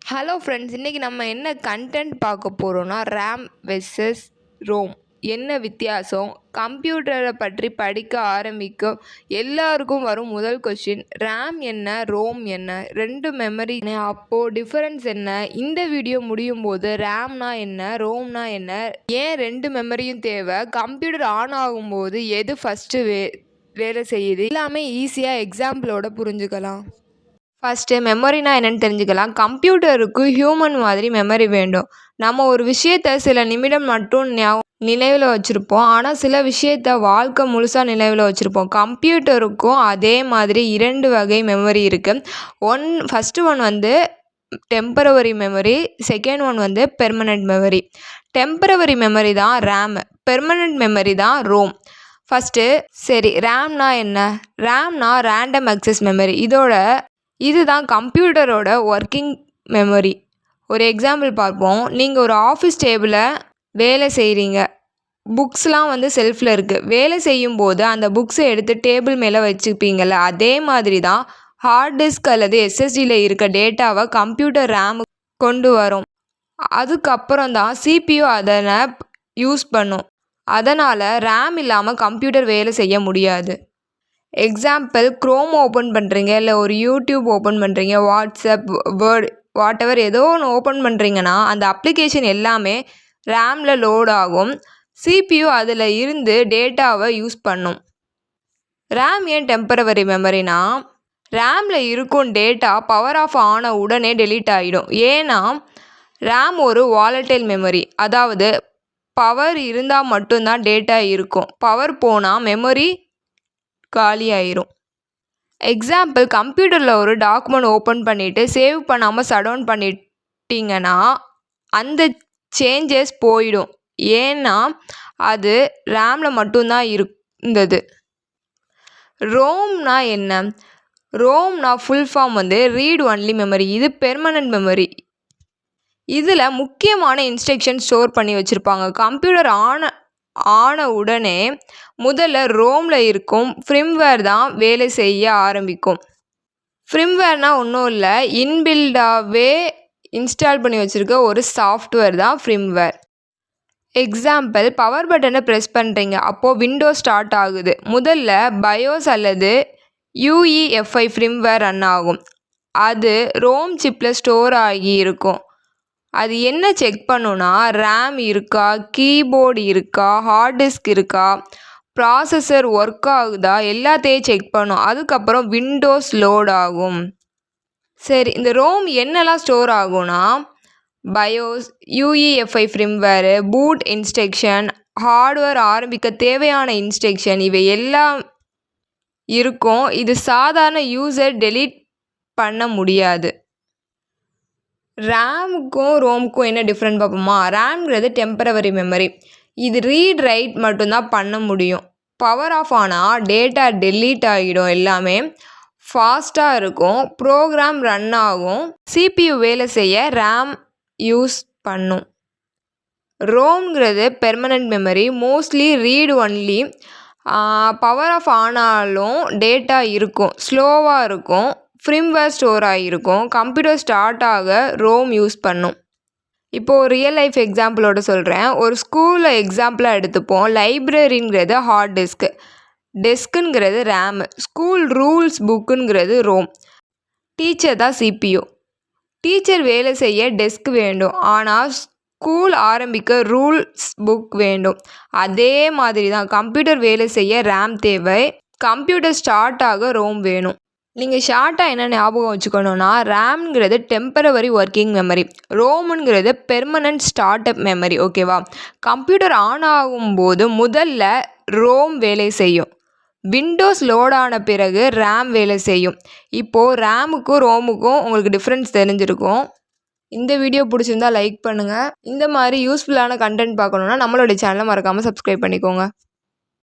Hello friends, இன்றைக்கி நம்ம என்ன கண்டென்ட் பார்க்க போகிறோன்னா ரேம் வெர்சஸ் ரோம் என்ன வித்தியாசம், கம்ப்யூட்டரை பற்றி படிக்க ஆரம்பிக்க எல்லாருக்கும் வரும் முதல் கொஸ்டின், ரேம் என்ன ரோம் என்ன, ரெண்டு மெமரி அப்போது டிஃபரன்ஸ் என்ன. இந்த வீடியோ முடியும் போது ரேம்னா என்ன ரோம்னா என்ன, ஏன் ரெண்டு மெமரியும் தேவை, கம்ப்யூட்டர் ஆன் ஆகும்போது எது ஃபஸ்ட்டு வேலை செய்யுது, எல்லாமே ஈஸியாக எக்ஸாம்பிளோட புரிஞ்சுக்கலாம். ஃபஸ்ட்டு மெமரினா என்னென்னு தெரிஞ்சுக்கலாம். கம்ப்யூட்டருக்கு ஹியூமன் மாதிரி மெமரி வேண்டும். நம்ம ஒரு விஷயத்தை சில நிமிடம் மட்டும் நினைவில் வச்சுருப்போம், ஆனால் சில விஷயத்த வாழ்க்கை முழுசாக நினைவில் வச்சுருப்போம். கம்ப்யூட்டருக்கும் அதே மாதிரி இரண்டு வகை மெமரி இருக்குது. ஃபஸ்ட்டு ஒன் வந்து டெம்பரவரி மெமரி, செகண்ட் ஒன் வந்து பெர்மனண்ட் மெமரி. டெம்பரவரி மெமரி தான் ரேமு, பெர்மனண்ட் மெமரி தான் ரோம். ஃபஸ்ட்டு சரி, ரேம்னா என்ன? ரேம்னா ரேண்டம் அக்சஸ் மெமரி. இதுதான் கம்ப்யூட்டரோட ஒர்க்கிங் மெமரி. ஒரு எக்ஸாம்பிள் பார்ப்போம். நீங்கள் ஒரு ஆஃபீஸ் டேபிளில் வேலை செய்கிறீங்க, புக்ஸ்லாம் வந்து செல்ஃபில் இருக்குது. வேலை செய்யும்போது அந்த புக்ஸை எடுத்து டேபிள் மேலே வச்சுப்பீங்கள்ல, அதே மாதிரி தான் ஹார்ட் டிஸ்க் அல்லது எஸ்எஸ்டியில் இருக்க டேட்டாவை கம்ப்யூட்டர் ரேமு கொண்டு வரும். அதுக்கப்புறம் தான் சிபியு அதனை யூஸ் பண்ணும். அதனால் ரேம் இல்லாமல் கம்ப்யூட்டர் வேலை செய்ய முடியாது. எக்ஸாம்பிள், க்ரோம் ஓப்பன் பண்ணுறீங்க, இல்லை ஒரு யூடியூப் ஓப்பன் பண்ணுறீங்க, வாட்ஸ்அப், வேர்ட், வாட்டெவர் ஏதோ ஒன்று ஓப்பன் பண்ணுறீங்கன்னா அந்த அப்ளிகேஷன் எல்லாமே ரேமில் லோட் ஆகும். சிபியு அதில் இருந்து டேட்டாவை யூஸ் பண்ணும். ரேம் ஏன் டெம்பரவரி மெமரினா, ரேமில் இருக்கும் டேட்டா பவர் ஆஃப் ஆன உடனே டெலீட் ஆகிடும். ஏன்னா ரேம் ஒரு வாலடைல் மெமரி, அதாவது பவர் இருந்தால் மட்டும்தான் டேட்டா இருக்கும், பவர் போனால் மெமரி காலி ஆயிரும். எக்ஸாம்பிள், கம்ப்யூட்டரில் ஒரு டாக்குமெண்ட் ஓப்பன் பண்ணிவிட்டு சேவ் பண்ணாமல் ஷட் பண்ணிட்டீங்கன்னா அந்த சேஞ்சஸ் போயிடும். ஏன்னா அது ரேமில் மட்டும்தான் இருந்தது. ரோம்னா என்ன? ரோம்னா ஃபுல் ஃபார்ம் வந்து ரீட் ஒன்லி மெமரி. இது பெர்மனண்ட் மெமரி. இதில் முக்கியமான இன்ஸ்ட்ரக்ஷன் ஸ்டோர் பண்ணி வச்சுருப்பாங்க. கம்ப்யூட்டர் ஆன உடனே முதல்ல ரோமில் இருக்கும் ஃப்ரிம்வேர் தான் வேலை செய்ய ஆரம்பிக்கும். ஃப்ரிம்வேர்னால் ஒன்றும் இல்லை, இன்பில்டாகவே இன்ஸ்டால் பண்ணி வச்சுருக்க ஒரு சாஃப்ட்வேர் தான் ஃப்ரிம்வேர். எக்ஸாம்பிள், பவர் பட்டனை ப்ரெஸ் பண்ணுறீங்க, அப்போது விண்டோஸ் ஸ்டார்ட் ஆகுது. முதல்ல பயோஸ் அல்லது யூஇஎஃப்ஐ ஃப்ரிம்வேர் ரன் ஆகும். அது ரோம் சிப்பில் ஸ்டோர் ஆகி இருக்கும். அது என்ன செக் பண்ணுன்னா, ரேம் இருக்கா, கீபோர்டு இருக்கா, ஹார்ட் டிஸ்க் இருக்கா, ப்ராசஸர் ஒர்க் ஆகுதா, எல்லாத்தையும் செக் பண்ணும். அதுக்கப்புறம் விண்டோஸ் லோட் ஆகும். சரி, இந்த ரோம் என்னெல்லாம் ஸ்டோர் ஆகும்னா, BIOS, UEFI firmware, boot instruction, hardware ஆரம்பிக்க தேவையான இன்ஸ்ட்ரக்ஷன், இவை எல்லாம் இருக்கும். இது சாதாரண யூசர் டெலீட் பண்ண முடியாது. ரேமுக்கும் ரோமுக்கும் என்ன டிஃப்ரெண்ட் பார்ப்போமா? ரேம்ங்கிறது டெம்பரவரி மெமரி. இது ரீட் ரைட் மட்டும்தான் பண்ண முடியும். பவர் ஆஃப் ஆனால் டேட்டா டெலீட் ஆகிடும். எல்லாமே ஃபாஸ்ட்டாக இருக்கும், ப்ரோக்ராம் ரன் ஆகும், சிபியு வேலை செய்ய ரேம் யூஸ் பண்ணும். ரோம்ங்கிறது permanent memory, mostly read only. Power off ஆனாலும் டேட்டா இருக்கும், ஸ்லோவாக இருக்கும், ஃப்ரிம்வேர் ஸ்டோர் ஆகிருக்கும், கம்ப்யூட்டர் ஸ்டார்ட் ஆக ரோம் யூஸ் பண்ணும். இப்போது ரியல் லைஃப் எக்ஸாம்பிளோட சொல்கிறேன். ஒரு ஸ்கூலில் எக்ஸாம்பிளாக எடுத்துப்போம். லைப்ரரிங்கிறது ஹார்ட் டிஸ்க்கு, டெஸ்க்குங்கிறது ரேமு, ஸ்கூல் ரூல்ஸ் புக்குங்கிறது ரோம், டீச்சர் தான் சிபியு. டீச்சர் வேலை செய்ய டெஸ்க் வேண்டும், ஆனால் ஸ்கூல் ஆரம்பிக்க ரூல்ஸ் புக் வேண்டும். அதே மாதிரி தான் கம்ப்யூட்டர் வேலை செய்ய ரேம் தேவை, கம்ப்யூட்டர் ஸ்டார்ட் ஆக ரோம் வேணும். நீங்கள் ஷார்ட்டாக என்ன ஞாபகம் வச்சுக்கணுன்னா, ரேம்ங்கிறது டெம்பரவரி ஒர்க்கிங் மெமரி, ரோமுங்கிறது பெர்மனண்ட் ஸ்டார்ட் அப் மெமரி. ஓகேவா? கம்ப்யூட்டர் ஆன் ஆகும்போது முதல்ல ரோம் வேலை செய்யும், விண்டோஸ் லோட் ஆன பிறகு ரேம் வேலை செய்யும். இப்போது ரேமுக்கும் ரோமுக்கும் உங்களுக்கு டிஃப்ரென்ஸ் தெரிஞ்சிருக்கும். இந்த வீடியோ பிடிச்சிருந்தா லைக் பண்ணுங்கள். இந்த மாதிரி யூஸ்ஃபுல்லான கண்டென்ட் பார்க்கணுன்னா நம்மளுடைய சேனலை மறக்காமல் சப்ஸ்கிரைப் பண்ணிக்கோங்க.